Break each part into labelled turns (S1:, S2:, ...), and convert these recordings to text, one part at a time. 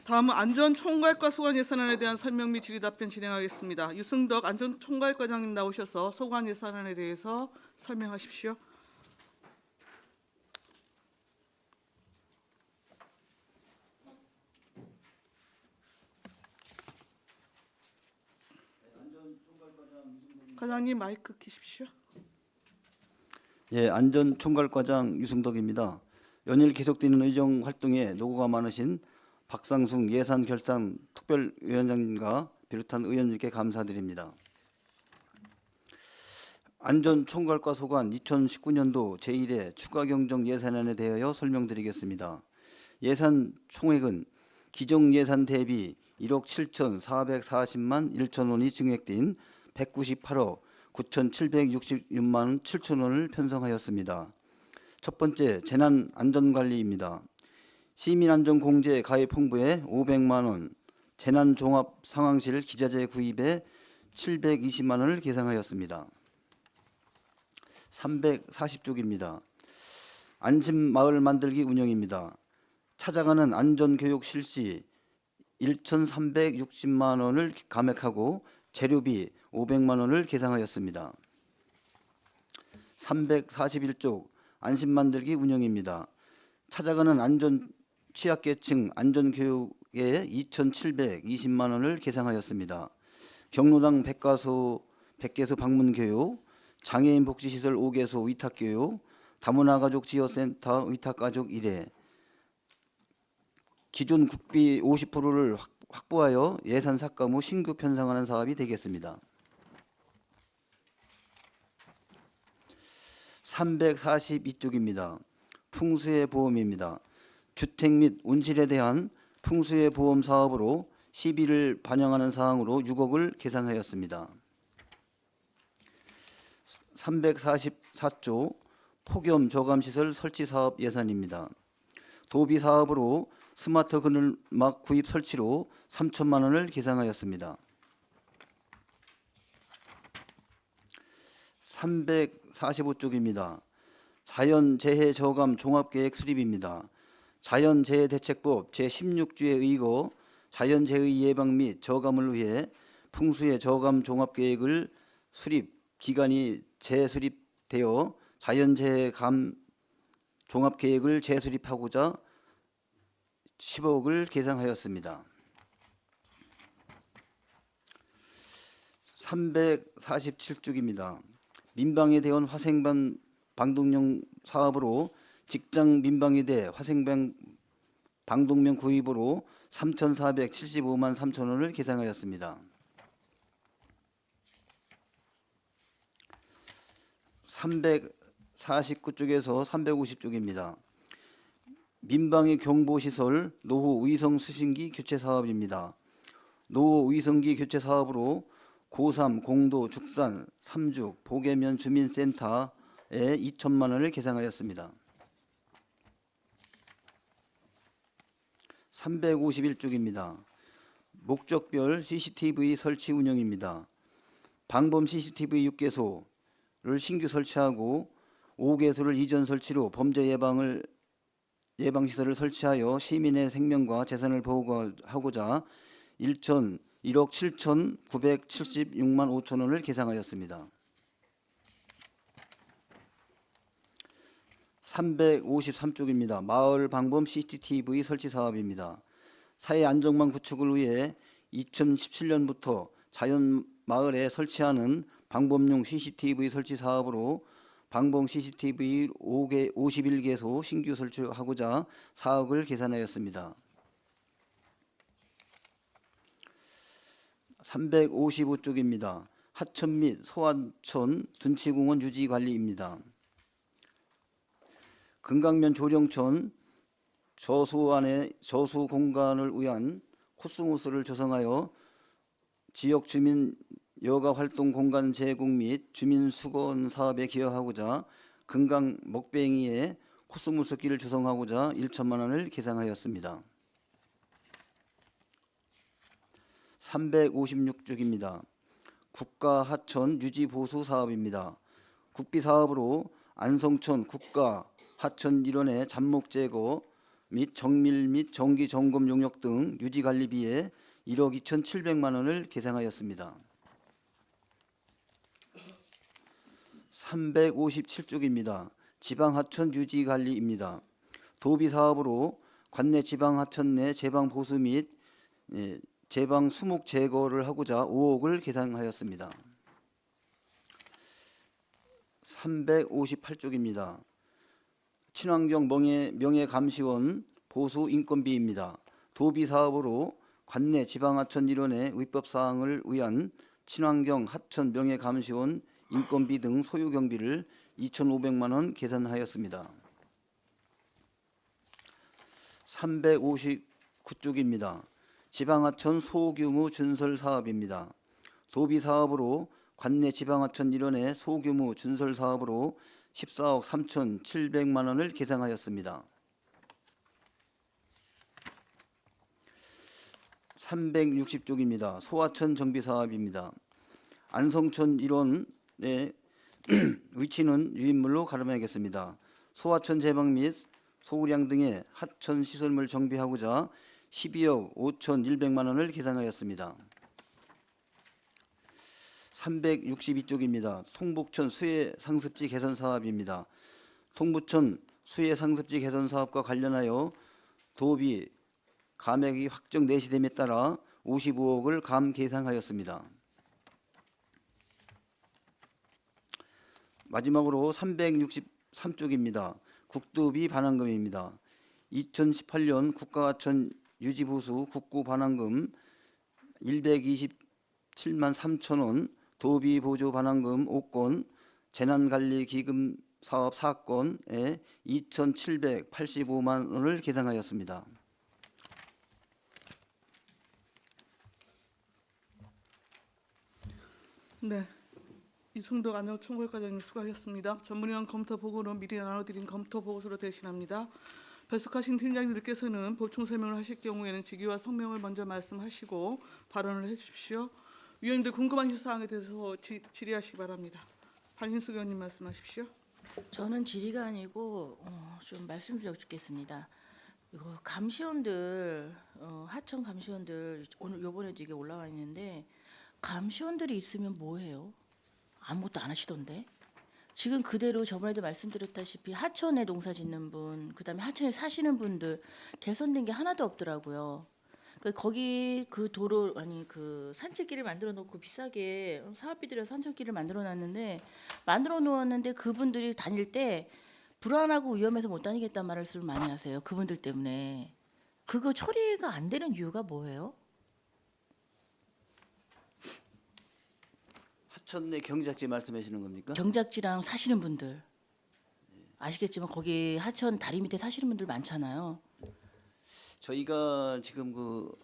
S1: 다음은 안전총괄과 소관 예산안에 대한 설명 및 질의답변 진행하겠습니다. 유승덕 안전총괄과장님 나오셔서 소관 예산안에 대해서 설명하십시오. 과장님 마이크 켜십시오.
S2: 예, 안전총괄과장 유승덕입니다. 연일 계속되는 의정 활동에 노고가 많으신 박상숙 예산결산 특별위원장님과 비롯한 의원님께 감사드립니다. 안전총괄과 소관 2019년도 제1회 추가경정 예산안에 대하여 설명드리겠습니다. 예산 총액은 기존 예산 대비 1억 7,440만 1천 원이 증액된 198억 9,766만 7천 원을 편성하였습니다. 첫 번째, 재난안전관리입니다. 시민안전공제 가입 홍보에 500만 원, 재난종합상황실 기자재 구입에 720만 원을 계상하였습니다. 340쪽입니다. 안심마을 만들기 운영입니다. 찾아가는 안전교육 실시 1,360만 원을 감액하고 재료비 500만 원을 계상하였습니다. 341쪽 안심만들기 운영입니다. 찾아가는 안전 취약계층 안전교육에 2,720만 원을 계상하였습니다. 경로당 100개소 방문교육, 장애인 복지시설 5개소 위탁교육, 다문화 가족 지원센터 위탁가족 1회, 기존 국비 50%를 확보하여 예산 삭감 후 신규 편성하는 사업이 되겠습니다. 342쪽입니다. 풍수해 보험입니다. 주택 및 온실에 대한 풍수해 보험 사업으로 시비를 반영하는 사항으로 6억을 계상하였습니다. 344조 폭염 저감시설 설치 사업 예산입니다. 도비 사업으로 스마트 그늘막 구입 설치로 3천만 원을 계상하였습니다. 345쪽입니다. 자연재해 저감 종합계획 수립입니다. 자연재해대책법 제16조에 의거 자연재해 예방 및 저감을 위해 풍수해 저감 종합계획을 수립 기간이 재수립되어 자연재해 감 종합계획을 재수립하고자 10억을 계상하였습니다. 347쪽입니다. 민방위 대원 화생방 방독면 사업으로 직장 민방위대 화생방 방독면 구입으로 3,475만 3천 원을 계상하였습니다. 349쪽에서 350쪽입니다. 민방위 경보시설 노후 위성 수신기 교체 사업입니다. 노후 위성기 교체 사업으로 고3 공도 죽산 3죽 보계면 주민센터에 2천만 원을 계상하였습니다. 351쪽입니다. 목적별 CCTV 설치 운영입니다. 방범 CCTV 6개소를 신규 설치하고 5개소를 이전 설치로 범죄 예방시설을 설치하여 시민의 생명과 재산을 보호하고자 1억 7,976만 5천 원을 계상하였습니다. 353쪽입니다. 마을 방범 CCTV 설치 사업입니다. 사회 안정망 구축을 위해 2017년부터 자연 마을에 설치하는 방범용 CCTV 설치 사업으로 방범 CCTV 51개소 신규 설치하고자 4억을 계산하였습니다. 355쪽입니다. 하천 및 소하천 둔치공원 유지관리입니다. 금강면 조령천 저수 공간을 위한 코스모스를 조성하여 지역 주민 여가 활동 공간 제공 및 주민 수건 사업에 기여하고자 금강 먹뱅이에 코스모스 길을 조성하고자 1천만 원을 계상하였습니다. 356쪽입니다. 국가 하천 유지 보수 사업입니다. 국비 사업으로 안성천 국가 하천 일원의 잡목 제거 및 정밀 및 정기 점검 용역 등 유지 관리비에 1억 2,700만 원을 계상하였습니다. 357쪽입니다. 지방하천 유지관리입니다. 도비 사업으로 관내 지방하천 내 제방 보수 및 제방 수목 제거를 하고자 5억을 계상하였습니다. 358쪽입니다. 친환경 명예감시원 보수 인건비입니다. 도비 사업으로 관내 지방하천 일원의 위법사항을 위한 친환경 하천 명예감시원 인건비 등 소요 경비를 2,500만 원 계산하였습니다. 359쪽입니다. 지방하천 소규모 준설 사업입니다. 도비 사업으로 관내 지방하천 일원의 소규모 준설 사업으로 14억 3,700만 원을 계상하였습니다. 360쪽입니다. 소하천 정비 사업입니다. 안성천 일원의 위치는 유인물로 가름하겠습니다. 소하천 제방 및 소우량 등의 하천 시설물 정비하고자 12억 5,100만 원을 계상하였습니다. 362쪽입니다. 통북천 수해 상습지 개선 사업입니다. 통북천 수해 상습지 개선 사업과 관련하여 도비 감액이 확정 내시됨에 따라 55억을 감 계상하였습니다. 마지막으로 363쪽입니다. 국도비 반환금입니다. 2018년 국가하천 유지보수 국구 반환금 127만 3천 원, 도비 보조 반환금 5건, 재난관리기금 사업 4건에 2,785만 원을 계상하였습니다.
S1: 네, 이승덕 안전총괄과장님 수고하셨습니다. 전문위원 검토 보고는 미리 나눠드린 검토 보고서로 대신합니다. 배석하신 팀장님들께서는 보충 설명을 하실 경우에는 직위와 성명을 먼저 말씀하시고 발언을 해주십시오. 위원님들 궁금하신 사항에 대해서 질의하시기 바랍니다. 한hin숙 의원님 말씀하십시오.
S3: 저는 질의가 아니고 좀 말씀 좀 여쭙겠습니다. 이거 감시원들 하청 감시원들 오늘 요번에도 이게 올라와 있는데 감시원들이 있으면 뭐해요? 아무것도 안 하시던데. 지금 그대로 저번에도 말씀드렸다시피 하천에 농사 짓는 분, 그다음에 하천에 사시는 분들 개선된 게 하나도 없더라고요. 거기 그 도로 아니 그 산책길을 만들어 놓고 비싸게 사업비 들여 산책길을 만들어 놨는데 그분들이 다닐 때 불안하고 위험해서 못 다니겠다는 말을 많이 하세요. 그분들 때문에. 그거 처리가 안 되는 이유가 뭐예요?
S2: 하천 내 경작지 말씀하시는 겁니까?
S3: 경작지랑 사시는 분들 아시겠지만 거기 하천 다리 밑에 사시는 분들 많잖아요.
S2: 저희가 지금 그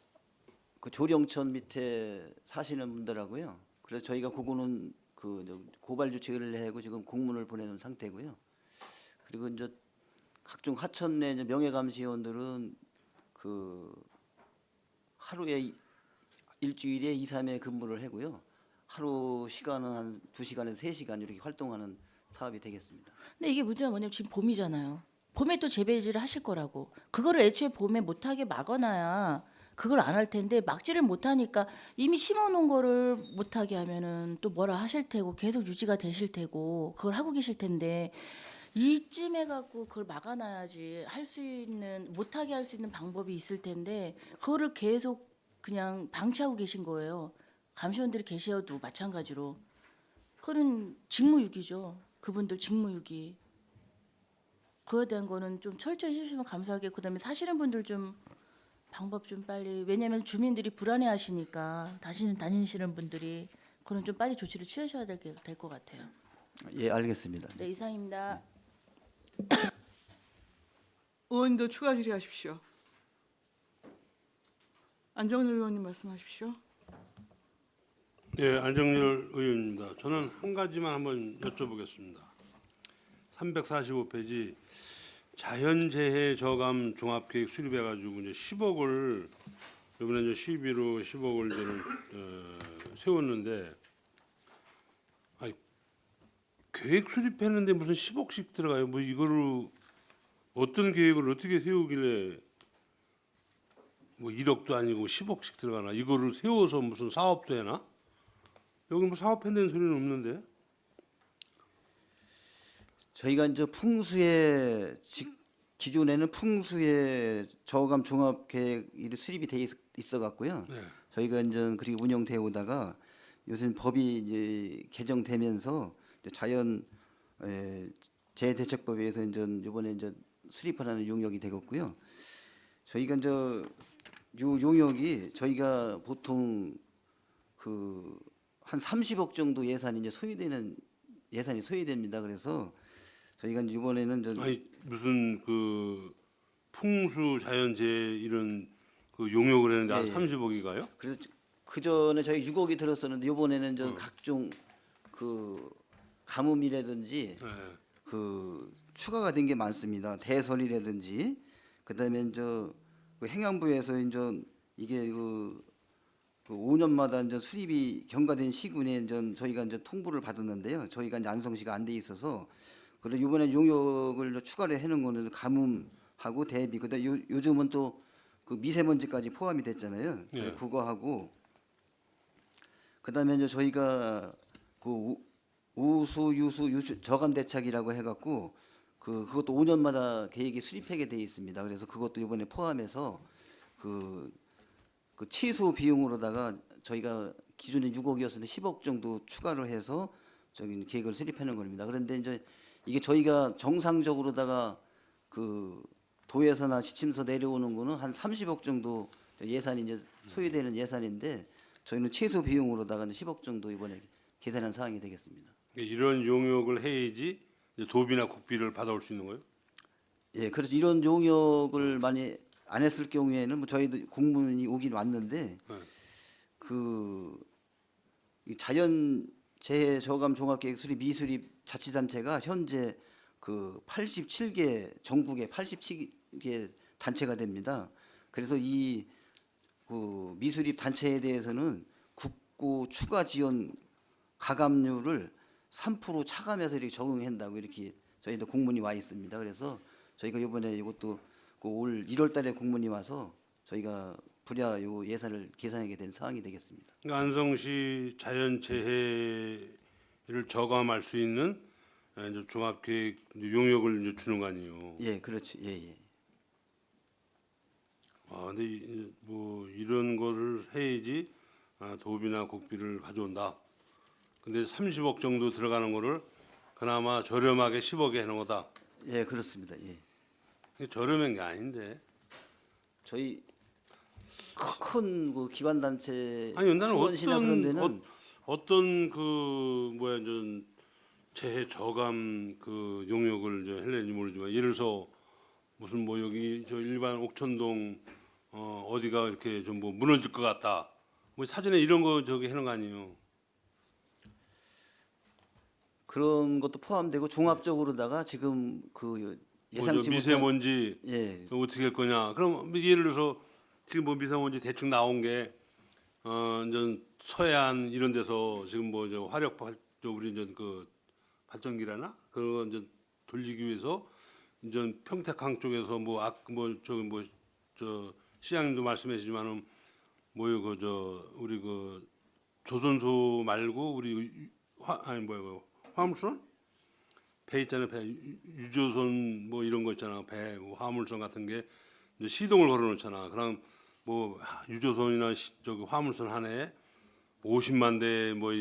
S2: 조령천 밑에 사시는 분들하고요. 그래서 저희가 그거는 그 고발 조치를 해고 지금 공문을 보내는 상태고요. 그리고 이제 각종 하천 내 명예감시원들은 그 하루에 일주일에 2, 3회 근무를 하고요. 하루 시간은 한 2시간에서 3시간 이렇게 활동하는 사업이 되겠습니다.
S3: 근데 이게 문제가 뭐냐면 지금 봄이잖아요. 봄에 또 재배지를 하실 거라고. 그거를 애초에 봄에 못하게 막아놔야 그걸 안 할 텐데 막지를 못하니까 이미 심어놓은 거를 못하게 하면은 또 뭐라 하실 테고 계속 유지가 되실 테고 그걸 하고 계실 텐데 이쯤 해갖고 그걸 막아놔야지 할 수 있는 못하게 할 수 있는 방법이 있을 텐데 그거를 계속 그냥 방치하고 계신 거예요. 감시원들이 계셔도 마찬가지로. 그건 직무유기죠. 그분들 직무유기. 그거에 대한 거는 좀 철저히 해주시면 감사하겠고 그다음에 사시는 분들 좀 방법 좀 빨리 왜냐하면 주민들이 불안해하시니까 다니시는 분들이 그건 좀 빨리 조치를 취하셔야 될 것 같아요.
S2: 예, 알겠습니다.
S3: 네 이상입니다.
S1: 의원님들 추가 질의하십시오. 안정열 의원님 말씀하십시오.
S4: 네, 안정열 의원입니다. 저는 한 가지만 한번 여쭤보겠습니다. 345페이지 자연재해 저감 종합계획 수립해가지고 이제 10억을 이번에 이제 시비로 10억을 저는 세웠는데, 아니, 계획 수립했는데 무슨 10억씩 들어가요? 뭐 이거를 어떤 계획을 어떻게 세우길래 뭐 1억도 아니고 10억씩 들어가나? 이거를 세워서 무슨 사업도 해나? 여기 뭐 사업한다는 소리는 없는데.
S2: 저희가 이제 기존에는 풍수의 저감 종합 계획이 수립이 돼 있어 갖고요.
S4: 네.
S2: 저희가 이제 그리고 운영되어 오다가 요새 법이 이제 개정되면서 이제 자연 재해대책법에서 이제 이번에 이제 수립하라는 용역이 되겠고요. 저희가 이제 요 용역이 저희가 보통 그 한 30억 정도 예산이 이제 소요됩니다. 그래서 저희가 이제 이번에는 저
S4: 아니 무슨 그 풍수 자연재해 이런 그 용역을 했는데 한
S2: 예, 예.
S4: 30억이가요?
S2: 그래서 그 전에 저희 6억이 들었었는데 이번에는 저
S4: 어.
S2: 각종 그 가뭄이라든지
S4: 네.
S2: 그 추가가 된 게 많습니다. 대설이라든지 그다음에 이제 그 행안부에서 이제 이게 그 5년마다 이제 수립이 경과된 시군에 이제 저희가 이제 통보를 받았는데요. 저희가 이제 안성시가 안 돼 있어서 그래서 이번에 용역을 이제 추가를 해놓은 거는 가뭄하고 대비 그다음 요즘은 또 그 미세먼지까지 포함이 됐잖아요.
S4: 예.
S2: 그거하고 그다음에 이제 저희가 그 우수 유수 저감 대책이라고 해갖고 그것도 5년마다 계획이 수립하게 돼 있습니다. 그래서 그것도 이번에 포함해서 그 취소 비용으로다가 저희가 기존에 6억이었는데 10억 정도 추가로 해서 저기 계획을 수립하는 겁니다. 그런데 이제 이게 저희가 정상적으로다가 그 도에서나 지침서 내려오는 거는 한 30억 정도 예산이 이제 소요되는 예산인데 저희는 최소 비용으로다가 10억 정도 이번에 계산한 사항이 되겠습니다.
S4: 이런 용역을 해야지 이제 도비나 국비를 받아올 수 있는 거예요?
S2: 예, 그래서 이런 용역을 많이 안 했을 경우에는 뭐 저희도 공문이 오긴 왔는데
S4: 네.
S2: 이 자연재해 저감 종합계획 수립 미수립 자치단체가 현재 그 87개 전국에 87개 단체가 됩니다. 그래서 이 그 미수립 단체에 대해서는 국고 추가 지원 가감률을 3% 차감해서 이렇게 적용한다고 이렇게 저희도 공문이 와 있습니다. 그래서 저희가 이번에 이것도 올 1월달에 공문이 와서 저희가 부랴 요 예산을 계산하게 된 사항이 되겠습니다.
S4: 그러니까 안성시 자연재해를 저감할 수 있는 이제 종합계획 용역을 이제 주는 거 아니에요?
S2: 예, 그렇죠. 예, 예.
S4: 아, 근데 뭐 이런 거를 해야지 도비나 국비를 가져온다. 근데 30억 정도 들어가는 거를 그나마 저렴하게 10억에 해놓은 거다.
S2: 예, 그렇습니다. 예.
S4: 이게 저렴한 게 아닌데.
S2: 저희 큰 그 기관 단체
S4: 아니 나는
S2: 수원시나 그런 데는
S4: 어떤 그 뭐야 전 재해 저감 그 용역을 이제 할는지 모르지만 예를 들어서 무슨 뭐 여기 저 일반 옥천동 어디가 이렇게 좀 뭐 무너질 것 같다. 뭐 사전에 이런 거 저기 해놓은 거 아니에요?
S2: 그런 것도 포함되고 종합적으로다가 지금 그 예상치
S4: 뭐 미세먼지
S2: 예,
S4: 어떻게 할 거냐? 그럼 예를 들어서 지금 뭐 미세먼지 대충 나온 게 이제 서해안 이런 데서 지금 뭐 저 우리 이제 그 발전기라나 그거 이제 돌리기 위해서 이제 평택항 쪽에서 저 시장님도 말씀하시지만은 뭐요 우리 그 조선소 말고 우리 화물선 배 있잖아요. 배 유조선 뭐 이런 거 있잖아. 배 화물선 같은 게 이제 시동을 걸어놓잖아. 그럼 뭐 유조선이나 저기 화물선 한 해에 50만 대 뭐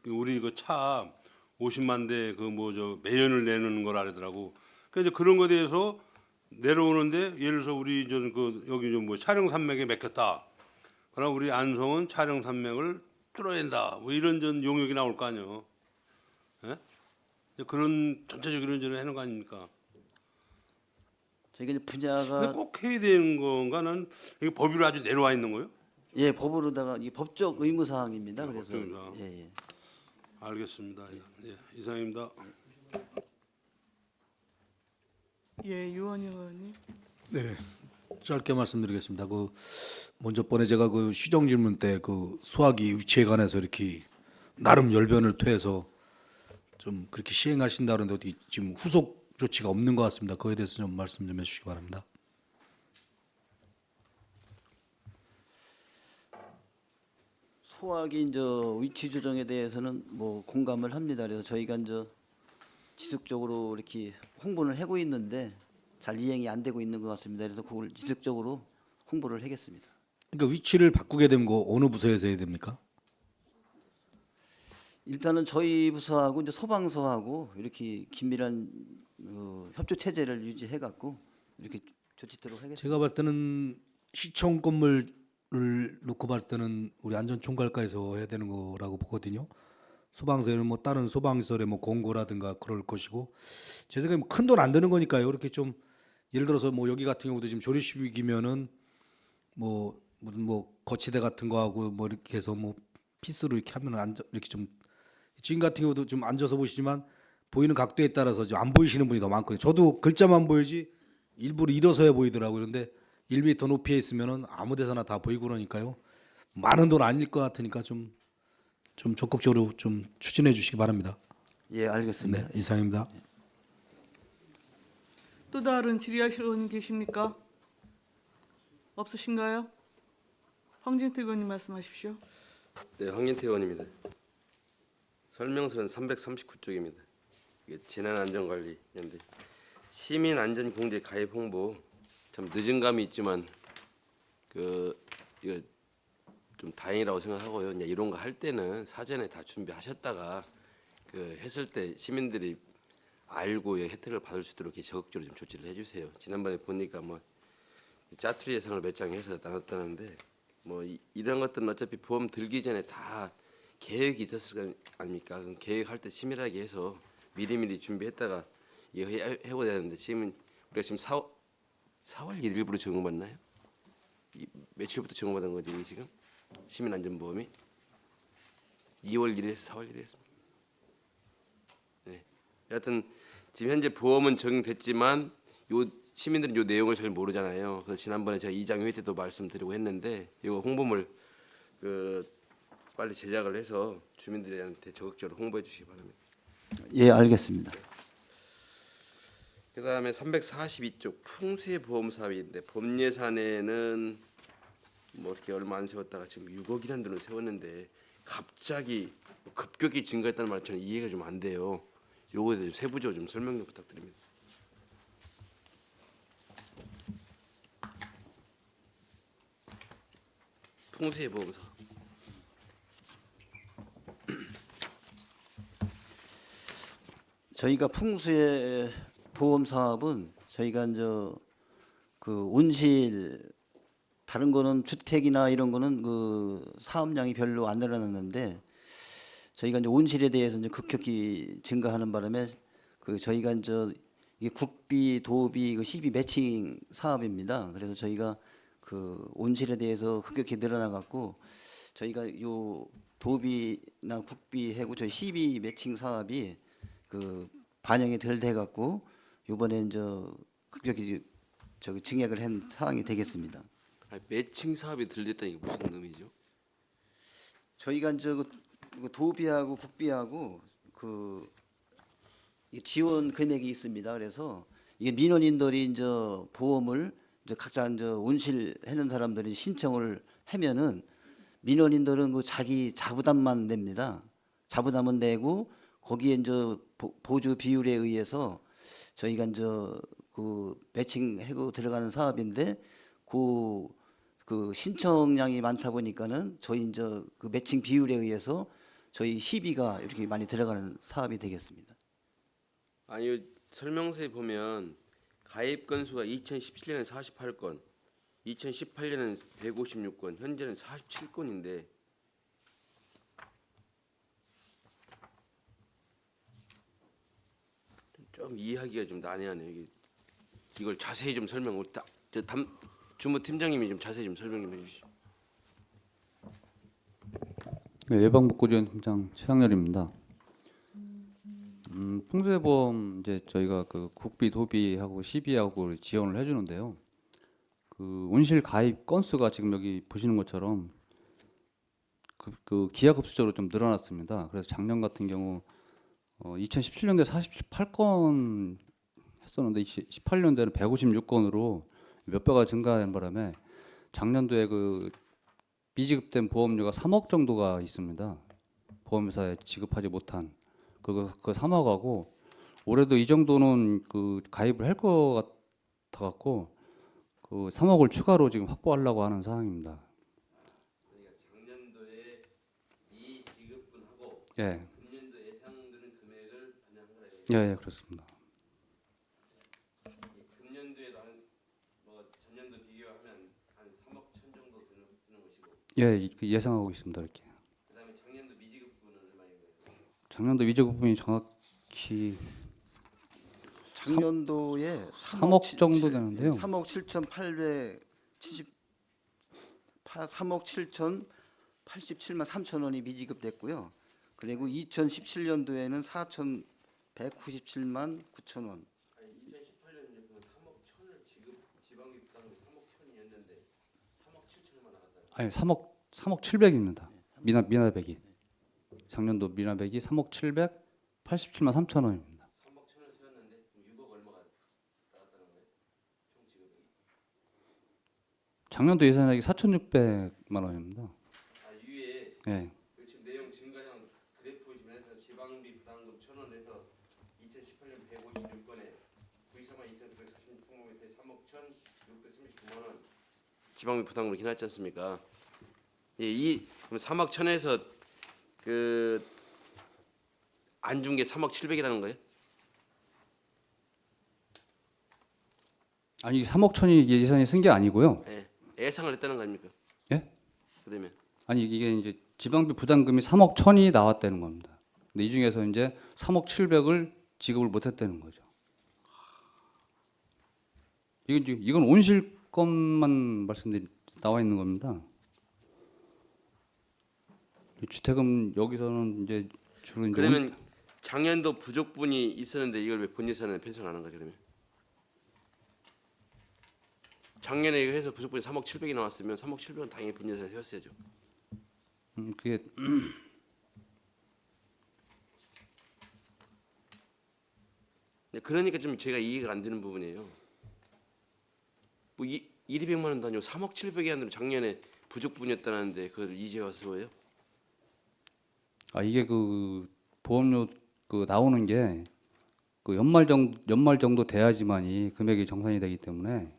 S4: 우리 그 차 50만 대 그 뭐 저 매연을 내는 걸 알더라고. 그러니까 이제 그런 거에 대해서 내려오는데 예를 들어서 우리 그 여기 좀 뭐 촬영 산맥에 맥혔다. 그럼 우리 안성은 촬영 산맥을 뚫어야 된다. 뭐 이런 전 용역이 나올 거 아니에요. 예? 그런 전체적으로 이런 해놓은 거 아닙니까?
S2: 저희가 이제
S4: 근데
S2: 분야가
S4: 꼭 해야 되는 건가는 이게 법으로 아주 내려와 있는 거예요?
S2: 예 법으로다가 이 법적 의무 사항입니다. 그래서
S4: 법적 의무 사항.
S2: 예, 예.
S4: 알겠습니다. 예, 이상입니다.
S1: 예, 유원희 의원님.
S5: 네, 짧게 말씀드리겠습니다. 그 먼저 번에 제가 그 시정 질문 때 그 수화기 위치에 관해서 이렇게 나름 열변을 토해서 좀 그렇게 시행하신다는데 어디 지금 후속 조치가 없는 것 같습니다. 그거에 대해서 좀 말씀 좀 해주시기 바랍니다.
S2: 소화기 이제 위치 조정에 대해서는 뭐 공감을 합니다. 그래서 저희가 이제 지속적으로 이렇게 홍보를 하고 있는데 잘 이행이 안 되고 있는 것 같습니다. 그래서 그걸 지속적으로 홍보를 하겠습니다.
S5: 그러니까 위치를 바꾸게 되면 그 어느 부서에서 해야 됩니까?
S2: 일단은 저희 부서하고 이제 소방서하고 이렇게 긴밀한 협조 체제를 유지해 갖고 이렇게 조치토록 하겠습니다.
S5: 제가 봤을 때는 시청 건물을 놓고 봤을 때는 우리 안전총괄과에서 해야 되는 거라고 보거든요. 소방서에는 뭐 다른 소방시설의 뭐 공고라든가 그럴 것이고 제 생각에 큰 돈 안 드는 거니까요. 이렇게 좀 예를 들어서 뭐 여기 같은 경우도 지금 조립식이면은 뭐 무슨 뭐 거치대 같은 거 하고 뭐 이렇게 해서 뭐 피스로 이렇게 하면 앉아 이렇게 좀 지금 같은 경우도 좀 앉아서 보시지만 보이는 각도에 따라서 좀 안 보이시는 분이 더 많거든요. 저도 글자만 보이지 일부러 일어서야 보이더라고요. 그런데 1m 높이에 있으면은 아무 데서나 다 보이고 그러니까요. 많은 돈 아닐 것 같으니까 좀 적극적으로 좀 추진해 주시기 바랍니다.
S2: 예, 알겠습니다.
S5: 네, 이상입니다.
S1: 또 다른 질의하실 의원님 계십니까? 없으신가요? 황진태 의원님 말씀하십시오.
S6: 네, 황인태 의원입니다. 설명서는 339쪽입니다. 이게 재난안전관리인데 시민안전공제 가입 홍보 참 늦은 감이 있지만 이거 좀 다행이라고 생각하고요. 이제 이런 거 할 때는 사전에 다 준비하셨다가 했을 때 시민들이 알고 혜택을 받을 수 있도록 이렇게 적극적으로 좀 조치를 해주세요. 지난번에 보니까 뭐 짜투리 예상을 몇 장 해서 나눴다는데 뭐 이런 것들은 어차피 보험 들기 전에 다 계획이 있었을 거 아닙니까? 그럼 계획할 때 치밀하게 해서 미리미리 준비했다가 이거 해고 되는데 지금 우리가 지금 4월 1일부로 적용받나요? 며칠부터 적용받은 거지 이게 지금 시민안전보험이 2월 1일에서 4월 1일이었습니다. 네. 여하튼 지금 현재 보험은 적용됐지만 요 시민들은 요 내용을 잘 모르잖아요. 그래서 지난번에 제가 이장회 때도 말씀드리고 했는데 이거 홍보물 빨리 제작을 해서 주민들한테 적극적으로 홍보해 주시기 바랍니다.
S2: 예, 알겠습니다.
S6: 그다음에 342쪽 풍수보험 사업인데 법 예산에는 뭐 이렇게 얼마 안 세웠다가 지금 6억이라는 돈을 세웠는데 갑자기 급격히 증가했다는 말 저는 이해가 좀 안 돼요. 요거에 대해서 세부적으로 좀 설명 좀 부탁드립니다. 풍수보험 사업.
S2: 저희가 풍수의 보험 사업은 저희가 이제 그 온실 다른 거는 주택이나 이런 거는 그 사업량이 별로 안 늘어났는데 저희가 이제 온실에 대해서 이제 급격히 증가하는 바람에 그 저희가 이제 이게 국비, 도비, 그 시비 매칭 사업입니다. 그래서 저희가 그 온실에 대해서 급격히 늘어나갔고 저희가 요 도비나 국비 해고 저희 시비 매칭 사업이 그 반영이 덜 돼갖고 이번에 이제 급격히 저기 증액을 한 상황이 되겠습니다.
S6: 아니, 매칭 사업이 들렸다는 게 무슨 의미죠?
S2: 저희가 이제 그 도비하고 국비하고 그 지원 금액이 있습니다. 그래서 이게 민원인들이 이제 보험을 이제 각자 이제 온실 해는 사람들이 신청을 하면은 민원인들은 그 자기 자부담만 냅니다. 자부담은 내고 거기에 이제 보조 비율에 의해서 저희가 이제 그 매칭하고 들어가는 사업인데 그 신청량이 많다 보니까는 저희 이제 그 매칭 비율에 의해서 저희 시비가 이렇게 많이 들어가는 사업이 되겠습니다.
S6: 아니요, 설명서에 보면 가입 건수가 2017년에 48건, 2018년에는 156건, 현재는 47건인데 좀 이해하기가 좀 난해하네요. 이걸 자세히 좀 설명, 주무 팀장님이 좀 자세히 좀 설명 좀 해주시죠.
S7: 네, 예방복구지원팀장 최양렬입니다. 풍수해보험 이제 저희가 그 국비, 도비하고 시비하고 지원을 해주는데요. 그 온실 가입 건수가 지금 여기 보시는 것처럼 그 기하급수적으로 좀 늘어났습니다. 그래서 작년 같은 경우 2017년도에 48건 했었는데 18년도에는 156건으로 몇 배가 증가하는 바람에 작년도에 그 미지급된 보험료가 3억 정도가 있습니다. 보험회사에 지급하지 못한 그 3억하고 올해도 이 정도는 그 가입을 할 것 같아 갖고 그 3억을 추가로 지금 확보하려고 하는 상황입니다.
S6: 그러니까 작년도에 이 지급분하고
S7: 예,
S6: 금년도 예상되는 금액을 반영한 거예요.
S7: 예, 그렇습니다.
S6: 금년도에 뭐 전년도 비교하면 한 3억 천 정도 드는 것이고,
S7: 예, 그 예상하고 있습니다. 이렇게.
S6: 그다음에 작년도 미지급분은 얼마인가요?
S7: 작년도 미지급분이 정확히
S2: 작년도에
S7: 3억 정도 되는데요.
S2: 3억 7,870 3억 7,087만 3천 원이 미지급됐고요. 그리고 2017년도에는 4,197만 9천 원.
S6: 아니 2018년에 그 3억 천을 지방비 부담금 3억 천이었는데 3억 7천만 나갔다.
S7: 아니 3억 700입니다. 미나백이 작년도 미나백이 3억 787만 3천 원입니다.
S6: 3억 천을 세웠는데 그럼 6억 얼마가 나갔다는 거예요? 총 지급이?
S7: 작년도 예산액이 4,600만 원입니다.
S6: 아 위에
S7: 예,
S6: 그 지금 내용 증가형 그래프 보시면서 지방비 부담금 1,000원에서 2018년 156건에 93만 2,946명 밑에 3억 1,639만 원 지방비 부담금을 기났지 않습니까? 예, 이 그럼 3억 1,000에서 그 안 준 게 3억 700이라는 거예요?
S7: 아니 3억 천이 예산에 쓴 게 아니고요.
S6: 예, 예상을 했다는 거 아닙니까?
S7: 예?
S6: 그러면
S7: 아니 이게 이제 지방비 부담금이 3억 천이 나왔다는 겁니다. 근데 이 중에서 이제 3억 700을 지급을 못했다는 거죠. 이건 온실건만 말씀드리 나와 있는 겁니다. 주택은 여기서는 이제 주로 이제
S6: 그러면 작년도 부족분이 있었는데 이걸 왜 본 예산에 편성하는 거죠 그러면? 작년에 이거 해서 부족분이 3억 700이 나왔으면 3억 700은 당연히 본 예산에 세웠어야죠.
S7: 그게
S6: 그러니까 좀 제가 이해가 안 되는 부분이에요. 뭐 200만 원도 아니고 3억 700이 아니라 작년에 부족분이었다는데 그걸 이제 와서 뭐예요?
S7: 아 이게 그 보험료 그 나오는 게 그 연말 정도 돼야지만이 금액이 정산이 되기 때문에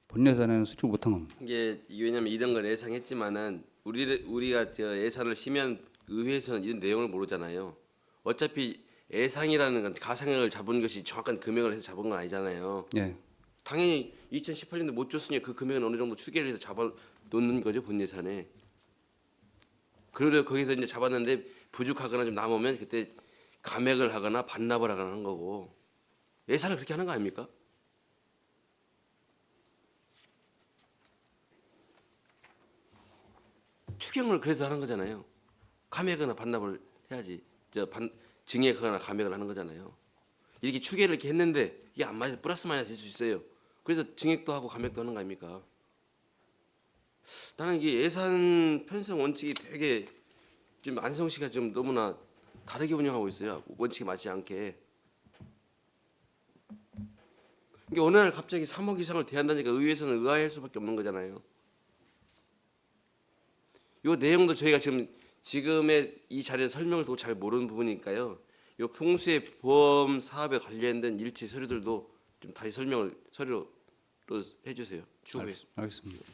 S7: 본 예산에는 쓰지 못한 겁니다.
S6: 이게 왜냐면 이런 걸 예상했지만은 우리가 저 예산을 심의한 의회에서는 이런 내용을 모르잖아요. 어차피 예상이라는 건 가상액을 잡은 것이 정확한 금액을 해서 잡은 건 아니잖아요.
S7: 예,
S6: 당연히 2018년도 못 줬으니 그 금액은 어느 정도 추계를 해서 잡아 놓는 거죠 본 예산에. 그러려 거기서 이제 잡았는데 부족하거나 좀 남으면 그때 감액을 하거나 반납을 하거나 하는 거고 예산을 그렇게 하는 거 아닙니까? 추경을 그래서 하는 거잖아요. 감액이나 반납을 해야지. 증액하거나 감액을 하는 거잖아요. 이렇게 추계를 이렇게 했는데 이게 안 맞아 플러스 마이너스 될 수 있어요. 그래서 증액도 하고 감액도 하는 거 아닙니까? 나는 이게 예산 편성 원칙이 되게 좀 안성 씨가 좀 너무나 다르게 운영하고 있어요. 원칙에 맞지 않게. 이게 어느 날 갑자기 3억 이상을 대한다니까 의회에서는 의아할 수밖에 없는 거잖아요. 이 내용도 저희가 지금의 이 자리에 설명을 두고 잘 모르는 부분이니까요. 이 평소에 보험 사업에 관련된 일체 서류들도 좀 다시 설명을 서류로 해주세요. 추후에.
S7: 알겠습니다.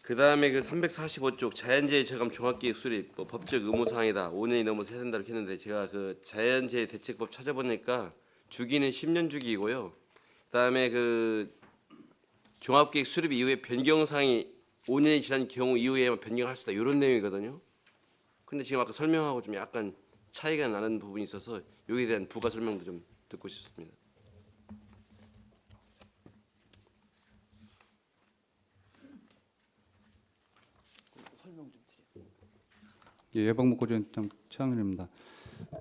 S6: 그다음에 그 345쪽 자연재해 저감 종합계획 수립 뭐 법적 의무 사항이다. 5년이 넘어서 해야 된다 이렇게 했는데 제가 그 자연재해 대책법 찾아보니까 주기는 10년 주기이고요. 그다음에 그 종합계획 수립 이후에 변경 사항이 5년이 지난 경우 이후에만 변경할 수 있다 이런 내용이거든요. 근데 지금 아까 설명하고 좀 약간 차이가 나는 부분이 있어서 여기에 대한 부가 설명도 좀 듣고 싶습니다.
S7: 예, 예방목고전 최양일입니다.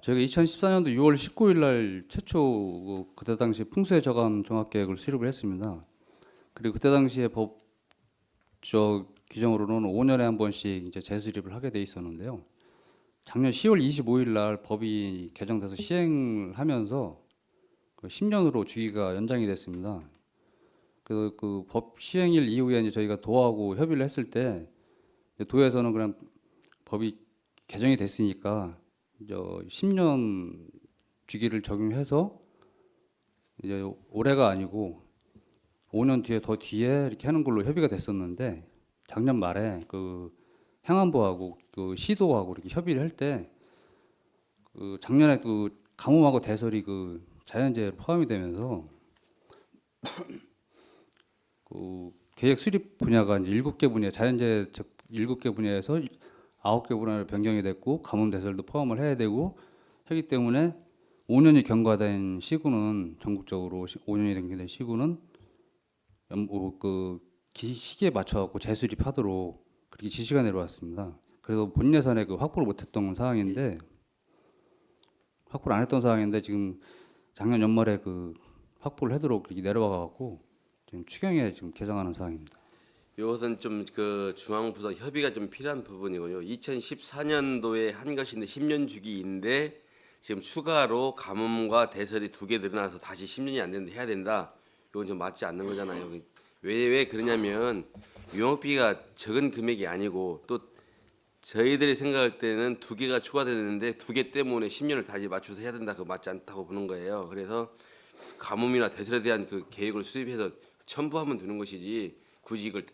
S7: 저희가 2014년도 6월 19일 날 최초 그때 당시 풍수해 저감 종합계획을 수립을 했습니다. 그리고 그때 당시에 법적 규정으로는 5년에 한 번씩 이제 재수립을 하게 돼 있었는데요. 작년 10월 25일 날 법이 개정돼서 시행을 하면서 그 10년으로 주기가 연장이 됐습니다. 그래서 그 법 시행일 이후에 이제 저희가 도하고 협의를 했을 때 이제 도에서는 그냥 법이 개정이 됐으니까 이제 10년 주기를 적용해서 이제 올해가 아니고 5년 뒤에 더 뒤에 이렇게 하는 걸로 협의가 됐었는데 작년 말에 그 행안부하고 그 시도하고 이렇게 협의를 할 때 그 작년에 그 가뭄하고 대설이 그 자연재해로 포함이 되면서 그 계획 수립 분야가 이제 7개 분야 자연재해 즉 7개 분야에서 9개 분야로 변경이 됐고 가뭄 대설도 포함을 해야 되고 하기 때문에 5년이 경과된 시구는 전국적으로 5년이 경과된 시구는 그 시기에 맞춰갖고 재수립하도록 그렇게 지시가 내려왔습니다. 그래서 본 예산에 그 확보를 못했던 상황인데 확보를 안 했던 상황인데 지금 작년 연말에 그 확보를 하도록 그렇게 내려와갖고 지금 추경에 지금 개정하는 상황입니다.
S6: 이것은 좀 그 중앙부서 협의가 좀 필요한 부분이고요. 2014년도에 한 것인데 10년 주기인데 지금 추가로 가뭄과 대설이 2개 늘어나서 다시 10년이 안 되는데 해야 된다. 이건 좀 맞지 않는 거잖아요. 왜 그러냐면 용역비가 적은 금액이 아니고 또 저희들이 생각할 때는 2개가 추가되는데 2개 때문에 10년을 다시 맞춰서 해야 된다. 그거 맞지 않다고 보는 거예요. 그래서 가뭄이나 대설에 대한 그 계획을 수립해서 첨부하면 되는 것이지 굳이 이걸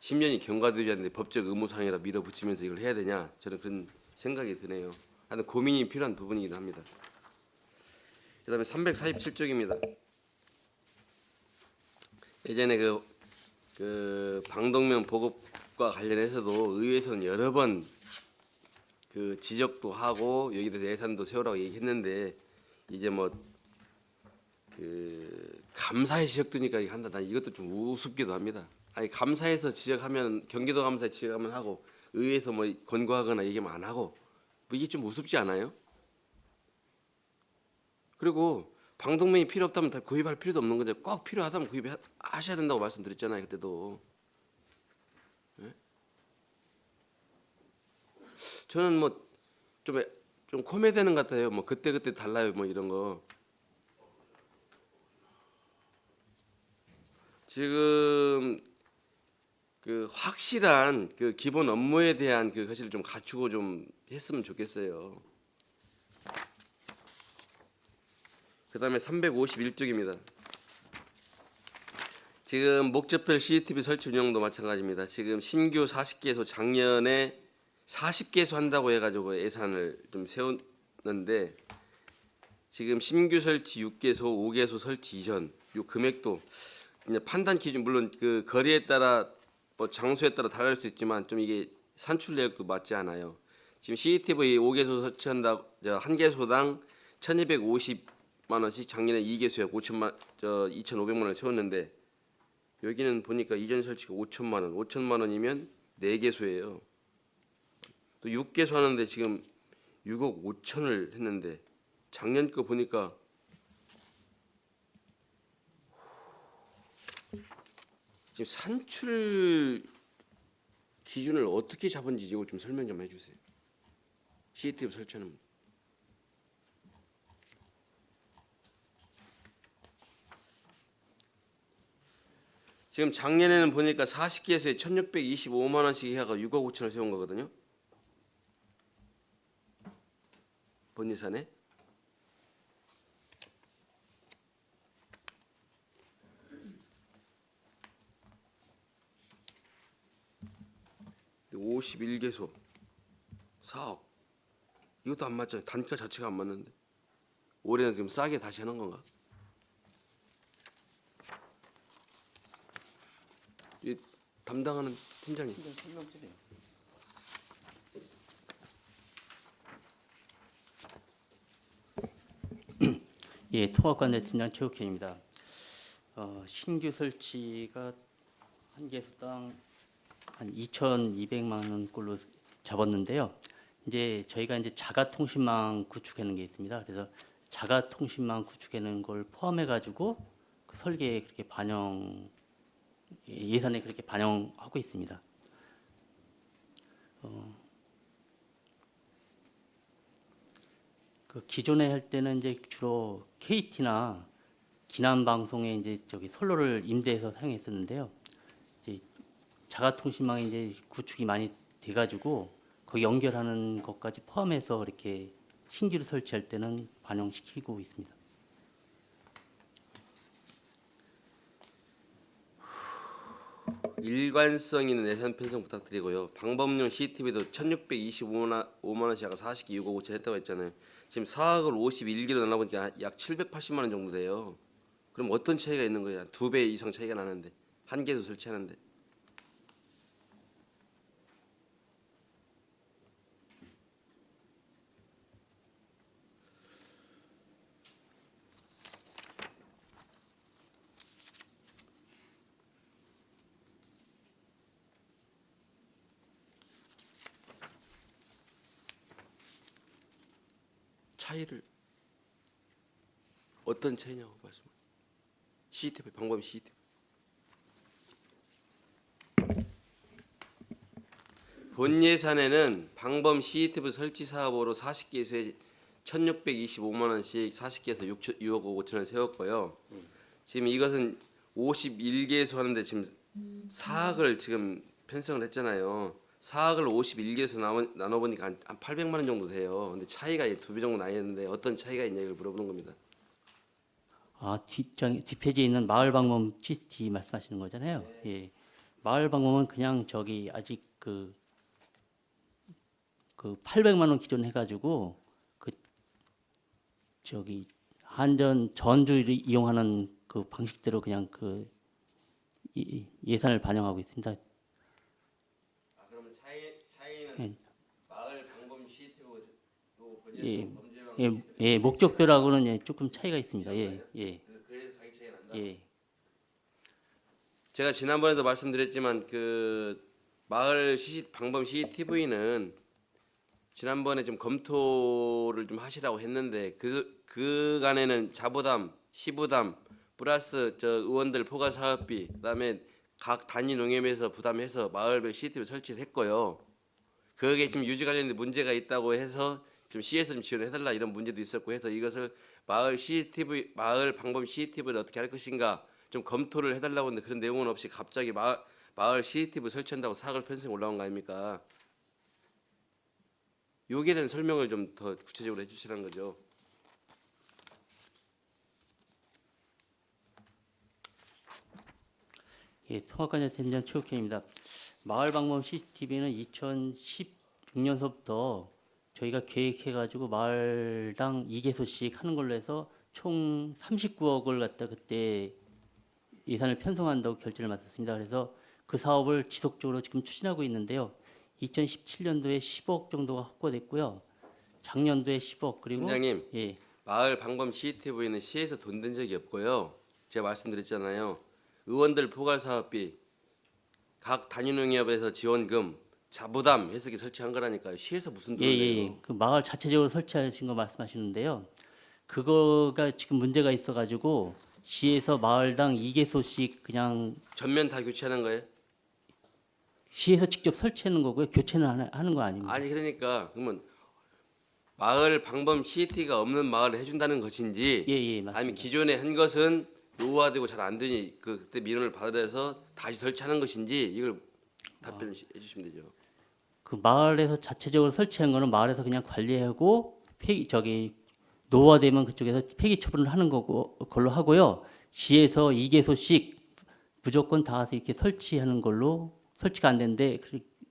S6: 10년이 경과되지 않는데 법적 의무상이라 밀어붙이면서 이걸 해야 되냐, 저는 그런 생각이 드네요. 하여튼 고민이 필요한 부분이긴 합니다. 그다음에 347쪽입니다. 예전에 그 방독면 보급과 관련해서도 의회에서는 여러 번 그 지적도 하고 여기에 대해서 예산도 세우라고 얘기했는데 이제 뭐 그 감사의 지적도니까 이거 한다. 난 이것도 좀 우습기도 합니다. 아니 감사에서 지적하면 경기도 감사에 지적하면 하고 의회에서 뭐 권고하거나 얘기하면 안 하고 뭐 이게 좀 우습지 않아요? 그리고 방독면이 필요 없다면 다 구입할 필요도 없는 건데 꼭 필요하다면 구입하셔야 된다고 말씀드렸잖아요. 그때도. 네? 저는 뭐 좀 코미디는 것 같아요. 뭐 그때 달라요. 뭐 이런 거. 지금 그 확실한 그 기본 업무에 대한 그 것을 좀 갖추고 좀 했으면 좋겠어요. 그다음에 351쪽입니다. 지금 목적별 CCTV 설치 운영도 마찬가지입니다. 지금 신규 40개소 작년에 40개소 한다고 해가지고 예산을 좀 세웠는데 지금 신규 설치 6개소, 5개소 설치 이전 요 금액도 이제 판단 기준 물론 그 거리에 따라 뭐 장소에 따라 달라질 수 있지만 좀 이게 산출 내역도 맞지 않아요. 지금 CCTV 5개소 설치한다 한 개소당 1,250만 원씩 작년에 2개소에 2,500만 원을 세웠는데 여기는 보니까 이전 설치가 5천만 원, 5천만 원이면 4개소예요. 또 6개소 하는데 지금 6억 5천을 했는데 작년 거 보니까 지금 산출 기준을 어떻게 잡은지 이거 좀 설명 좀 해주세요. CCTV 설치하는 지금 작년에는 보니까 40개소에 1,625만 원씩 해가 6억 5천을 세운 거거든요. 본 예산에. 근데 51개소 4억. 이것도 안 맞잖아요. 단가 자체가 안 맞는데. 올해는 지금 싸게 다시 하는 건가? 이 담당하는 팀장님.
S8: 예, 통합관내 팀장 최욱현입니다. 신규 설치가 한 개수당 한 2,200만 원꼴로 잡았는데요. 이제 저희가 이제 자가 통신망 구축하는 게 있습니다. 그래서 자가 통신망 구축하는 걸 포함해 가지고 그 설계에 그렇게 예산에 그렇게 반영하고 있습니다. 그 기존에 할 때는 이제 주로 KT나 기남 방송에 이제 저기 선로를 임대해서 사용했었는데요. 이제 자가통신망이 이제 구축이 많이 돼가지고 그 연결하는 것까지 포함해서 이렇게 신기루 설치할 때는 반영시키고 있습니다.
S6: 일관성 있는 예산 편성 부탁드리고요. 방법용 CCTV도 1,625만 원씩 아까 40기 6억 5천 했다고 했잖아요. 지금 4억을 51기로 나눠보니까 약 780만 원 정도 돼요. 그럼 어떤 차이가 있는 거야? 2배 이상 차이가 나는데 한 개도 설치하는데. 차이를 어떤 차이냐고 말씀을. CCTV 방법이 CCTV. 본 예산에는 방범 CCTV 설치 사업으로 40개소에 1,625만 원씩 40개에서 6억 5천 원 세웠고요. 지금 이것은 51개소 하는데 지금 4억을 지금 편성을 했잖아요. 4억을 51개에서 나눠보니까 한 800만 원 정도 돼요. 근데 차이가 2배 정도 나있는데 어떤 차이가 있냐 이걸 물어보는 겁니다.
S8: 아, 뒷페이지에 있는 마을 방범 CCTV 말씀하시는 거잖아요. 예. 마을 방범은 그냥 저기 아직 그 800만 원 기존 해가지고 그 저기 한전 전주를 이용하는 그 방식대로 그냥 그 예산을 반영하고 있습니다.
S6: 아, 그러면 차이는
S8: 예.
S6: 마을 방범 CCTV고
S8: 예.
S6: 범죄방
S8: 예, 예, 목적별하고는 예, 조금 차이가 있습니다. 예, 예,
S6: 그래서 가격 차이가 난다.
S8: 예.
S6: 제가 지난번에도 말씀드렸지만 그 마을 방범 CCTV는 지난번에 좀 검토를 좀 하시라고 했는데 그간에는 자부담, 시부담 플러스 저 의원들 포괄 사업비 그다음에 각 단위 농협에서 부담해서 마을별 CCTV 설치를 했고요. 그게 지금 유지 관련된 문제가 있다고 해서 좀 시에서 좀 지원해달라 이런 문제도 있었고 해서 이것을 마을 방범 CCTV를 어떻게 할 것인가 좀 검토를 해달라고 했는데 그런 내용은 없이 갑자기 마을 CCTV 설치한다고 사업을 편성 올라온 거 아닙니까? 여기에 대한 설명을 좀 더 구체적으로 해주시라는 거죠.
S8: 예, 통합관장 센전 최욱현입니다. 마을 방범 CCTV는 2016년서부터 저희가 계획해가지고 마을당 2개소씩 하는 걸로 해서 총 39억을 갖다 그때 예산을 편성한다고 결정을 맡았습니다. 그래서 그 사업을 지속적으로 지금 추진하고 있는데요. 2017년도에 10억 정도가 확보됐고요. 작년도에 10억 그리고
S6: 팀장님,
S8: 예,
S6: 마을 방범 CCTV는 시에서 돈 된 적이 없고요. 제가 말씀드렸잖아요. 의원들 포괄 사업비, 각 단위농협에서 지원금, 자부담 해서 이렇게 설치한 거라니까요. 시에서 무슨 돈을 내요?
S8: 예. 그 마을 자체적으로 설치하신 거 말씀하시는데요. 그거가 지금 문제가 있어가지고 시에서 마을당 2개소씩 그냥
S6: 전면 다 교체하는 거예요?
S8: 시에서 직접 설치하는 거고요. 교체는 하는 거 아닙니다.
S6: 아니 그러니까 그러면 마을 방범 CCTV가 없는 마을을 해준다는 것인지
S8: 예, 맞습니다.
S6: 아니면 기존에 한 것은 노후화되고 잘 안 되니 그때 민원을 받아서 다시 설치하는 것인지 이걸 답변해 주시면 되죠.
S8: 그 마을에서 자체적으로 설치한 거는 마을에서 그냥 관리하고 노후화되면 그쪽에서 폐기 처분을 하는 거고 걸로 하고요. 시에서 2개소씩 무조건 다 이렇게 설치하는 걸로 설치가 안 되는데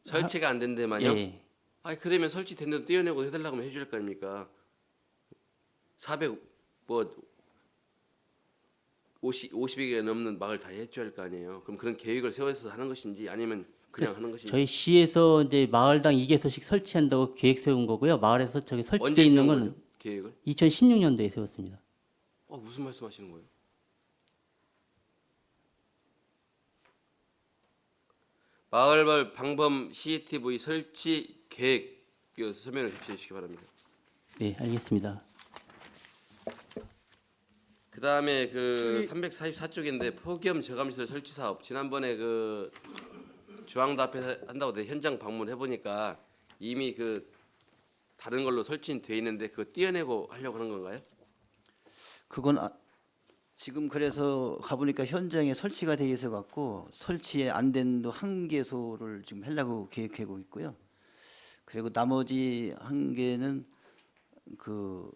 S6: 설치가 안 된다면요?
S8: 예.
S6: 아니 그러면 설치된 데도 떼어내고 해달라고 하면 해줄 거 아닙니까? 50개 넘는 마을 다 해줘야 할 거 아니에요. 그럼 그런 계획을 세워서 하는 것인지 아니면 그냥 하는 것인지.
S8: 저희 시에서 이제 마을당 2개소씩 설치한다고 계획 세운 거고요. 마을에서 저기
S6: 언제
S8: 설치돼 있는
S6: 세운
S8: 거는
S6: 거죠? 계획을?
S8: 2016년도에 세웠습니다.
S6: 무슨 말씀하시는 거예요? 마을별 방범 CCTV 설치 계획 이어서 설명을 해주시기 주시기 바랍니다.
S8: 네, 알겠습니다.
S6: 그 다음에 그 344쪽인데 폭염 저감시설 설치 사업 지난번에 그 중앙도 앞에서 한다고 현장 방문해 보니까 이미 그 다른 걸로 설치는 돼 있는데 그거 떼어내고 하려고 하는 건가요?
S2: 그건 지금 그래서 가보니까 현장에 설치가 돼 있어 갖고 설치 안 된 한 개소를 지금 하려고 계획하고 있고요. 그리고 나머지 한 개는 그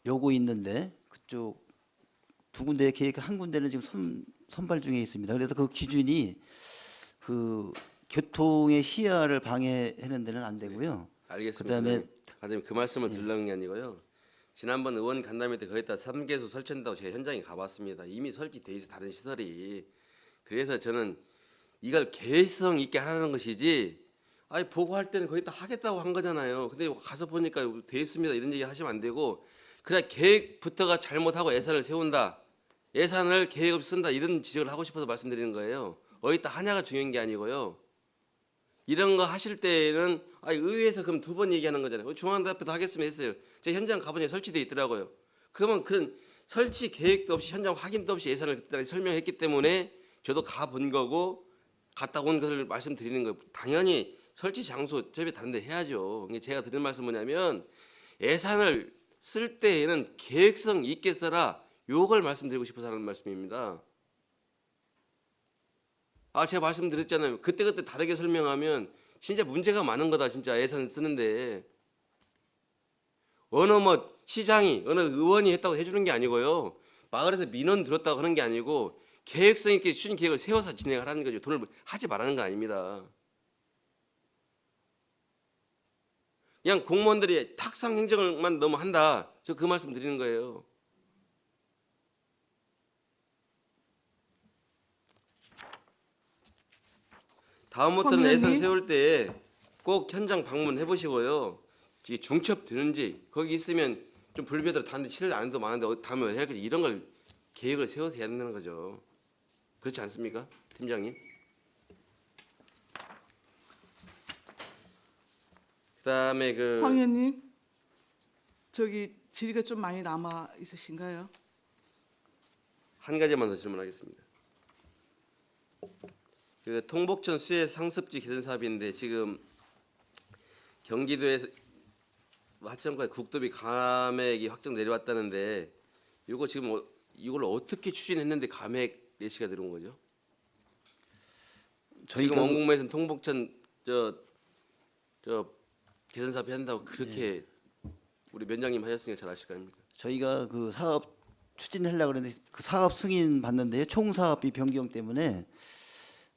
S2: 요거 있는데 그쪽 두 군데 계획 한 군데는 지금 선발 중에 있습니다. 그래서 그 기준이 그 교통의 시야를 방해하는 데는 안 되고요.
S6: 알겠습니다.
S2: 그다음에
S6: 과장님 그 말씀을 드리는 게 아니고요. 지난번 의원 간담회 때 거기다 3개소 설치한다고 제가 현장에 가봤습니다. 이미 설치돼 있어 다른 시설이. 그래서 저는 이걸 계획성 있게 하라는 것이지. 아니 보고할 때는 거기다 하겠다고 한 거잖아요. 근데 가서 보니까 돼 있습니다. 이런 얘기 하시면 안 되고 그냥 계획부터가 잘못하고 예산을 세운다. 예산을 계획 없이 쓴다. 이런 지적을 하고 싶어서 말씀드리는 거예요. 어디다 하냐가 중요한 게 아니고요. 이런 거 하실 때는 의회에서 그럼 2번 얘기하는 거잖아요. 중앙대표도 하겠으면 했어요. 제가 현장 가보니 설치돼 있더라고요. 그러면 그 설치 계획도 없이 현장 확인도 없이 예산을 그때 설명했기 때문에 저도 가본 거고 갔다 온 것을 말씀드리는 거예요. 당연히 설치 장소 저희 다른 데 해야죠. 제가 드리는 말씀은 뭐냐면 예산을 쓸 때에는 계획성 있게 써라. 요걸 말씀드리고 싶어서 하는 말씀입니다. 제가 말씀드렸잖아요. 그때그때 다르게 설명하면 진짜 문제가 많은 거다. 진짜 예산 쓰는데. 어느 뭐 시장이 어느 의원이 했다고 해주는 게 아니고요. 마을에서 민원 들었다고 하는 게 아니고 계획성 있게 추진 계획을 세워서 진행하라는 거죠. 돈을 하지 말라는 거 아닙니다. 그냥 공무원들이 탁상 행정만 너무 한다. 저 그 말씀 드리는 거예요. 다음부터는 예산
S1: 황의원님.
S6: 세울 때 꼭 현장 방문해 보시고요. 이게 중첩 되는지 거기 있으면 좀 불비하더라도 다른데 치를 안 해도 많은데 다음에 해야겠지 이런 걸 계획을 세워서 해야 된다는 거죠. 그렇지 않습니까, 팀장님? 그다음에
S1: 황 의원님, 저기 질의가 좀 많이 남아 있으신가요?
S6: 한 가지만 더 질문하겠습니다. 그 통복천 수해 상습지 개선 사업인데 지금 경기도에서 하천과 국도비 감액이 확정 내려왔다는데 이거 지금 이걸 어떻게 추진했는데 감액 예시가 들어온 거죠? 지금 원국마에서는 통복천 저 개선 사업 한다고 그렇게 우리 면장님 하셨으니까 잘 아실 거 아닙니까?
S2: 저희가 그 사업 추진하려고 그랬는데 그 사업 승인 받는데요. 총 사업비 변경 때문에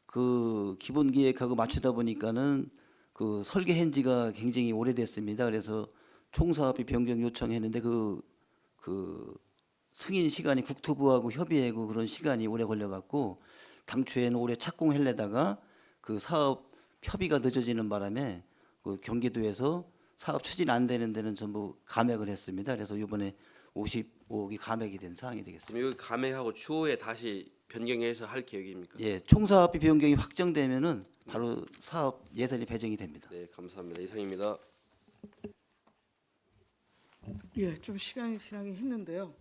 S2: 그 기본 기획하고 맞추다 보니까는 그 설계한 지가 굉장히 오래됐습니다. 그래서 총 사업비 변경 요청했는데 그 승인 시간이 국토부하고 협의하고 그런 시간이 오래 걸려 갖고 당초에는 올해 착공하려다가 그 사업 협의가 늦어지는 바람에 그 경기도에서 사업 추진 안 되는 데는 전부 감액을 했습니다. 그래서 이번에 55억이 감액이 된 사항이 되겠습니다.
S6: 그럼 이거 감액하고 추후에 다시 변경해서 할 계획입니까?
S2: 예, 총사업비 변경이 확정되면은 바로 사업 예산이 배정이 됩니다.
S6: 네, 감사합니다. 이상입니다.
S1: 예, 좀 시간이 지나긴 했는데요.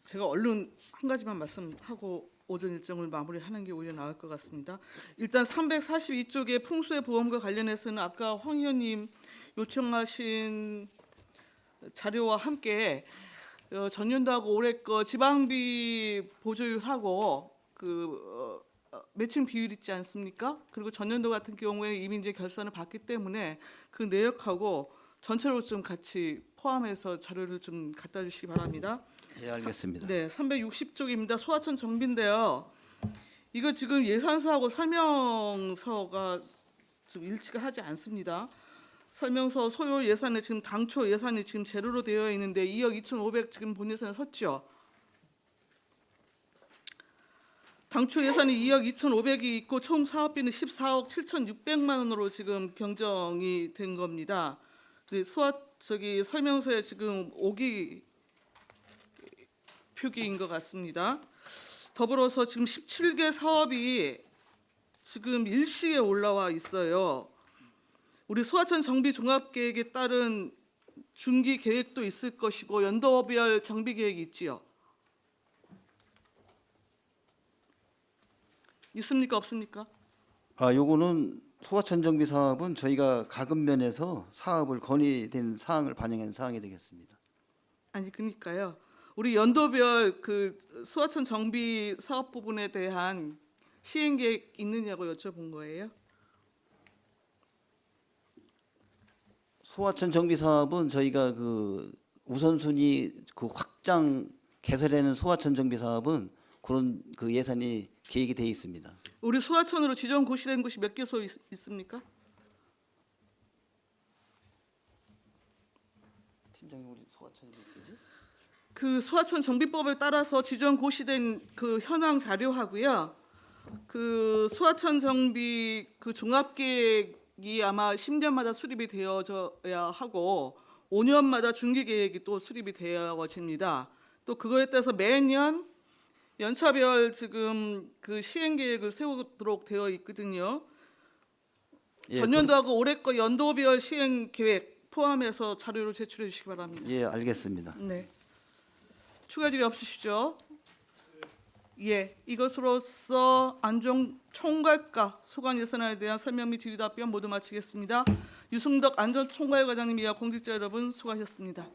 S1: 제가 얼른 한 가지만 말씀하고 오전 일정을 마무리하는 게 오히려 나을 것 같습니다. 일단 342쪽의 풍수의 보험과 관련해서는 아까 황 의원님 요청하신 자료와 함께 전년도하고 올해 거 지방비 보조율하고 매칭 비율 있지 않습니까? 그리고 전년도 같은 경우에 이미 이제 결산을 받기 때문에 그 내역하고 전체로 좀 같이 포함해서 자료를 좀 갖다 주시기 바랍니다.
S2: 예, 알겠습니다.
S1: 네, 360쪽입니다. 소하천 정비인데요. 이거 지금 예산서하고 설명서가 좀 일치가 하지 않습니다. 설명서 소요 예산에 지금 당초 예산이 지금 제로로 되어 있는데 2억 2,500 지금 본 예산에 섰죠. 당초 예산이 2억 2,500이 있고 총 사업비는 14억 7,600만 원으로 지금 경정이 된 겁니다. 설명서에 지금 오기 표기인 것 같습니다. 더불어서 지금 17개 사업이 지금 일시에 올라와 있어요. 우리 소하천 정비 종합계획에 따른 중기 계획도 있을 것이고 연도별 정비 계획이 있지요. 있습니까 없습니까?
S2: 요거는 소하천 정비 사업은 저희가 가급면에서 사업을 건의된 사항을 반영한 사항이 되겠습니다.
S1: 아니 그러니까요. 우리 연도별 그 소하천 정비 사업 부분에 대한 시행 계획 있느냐고 여쭤본 거예요.
S2: 소하천 정비 사업은 저희가 그 우선순위 그 확장 개설하는 소하천 정비 사업은 그런 그 예산이 계획이 돼 있습니다.
S1: 우리 소하천으로 지정 고시된 곳이 몇 개소 있습니까?
S2: 팀장님 우리 소하천이 몇 개지?
S1: 그 소하천 정비법에 따라서 지정 고시된 그 현황 자료하고요. 그 소하천 정비 그 종합계획이 아마 10년마다 수립이 되어져야 하고 5년마다 중기 계획이 또 수립이 되어집니다. 또 그거에 따라서 매년 연차별 지금 그 시행 계획을 세우도록 되어 있거든요.
S2: 예,
S1: 전년도하고 올해 거 연도별 시행 계획 포함해서 자료를 제출해 주시기 바랍니다.
S2: 예, 알겠습니다.
S1: 네. 추가 질의 없으시죠? 예, 이것으로써 안전 총괄과 소관 예산안에 대한 설명 및 질의 답변 모두 마치겠습니다. 유승덕 안전총괄과장님 이하 공직자 여러분 수고하셨습니다.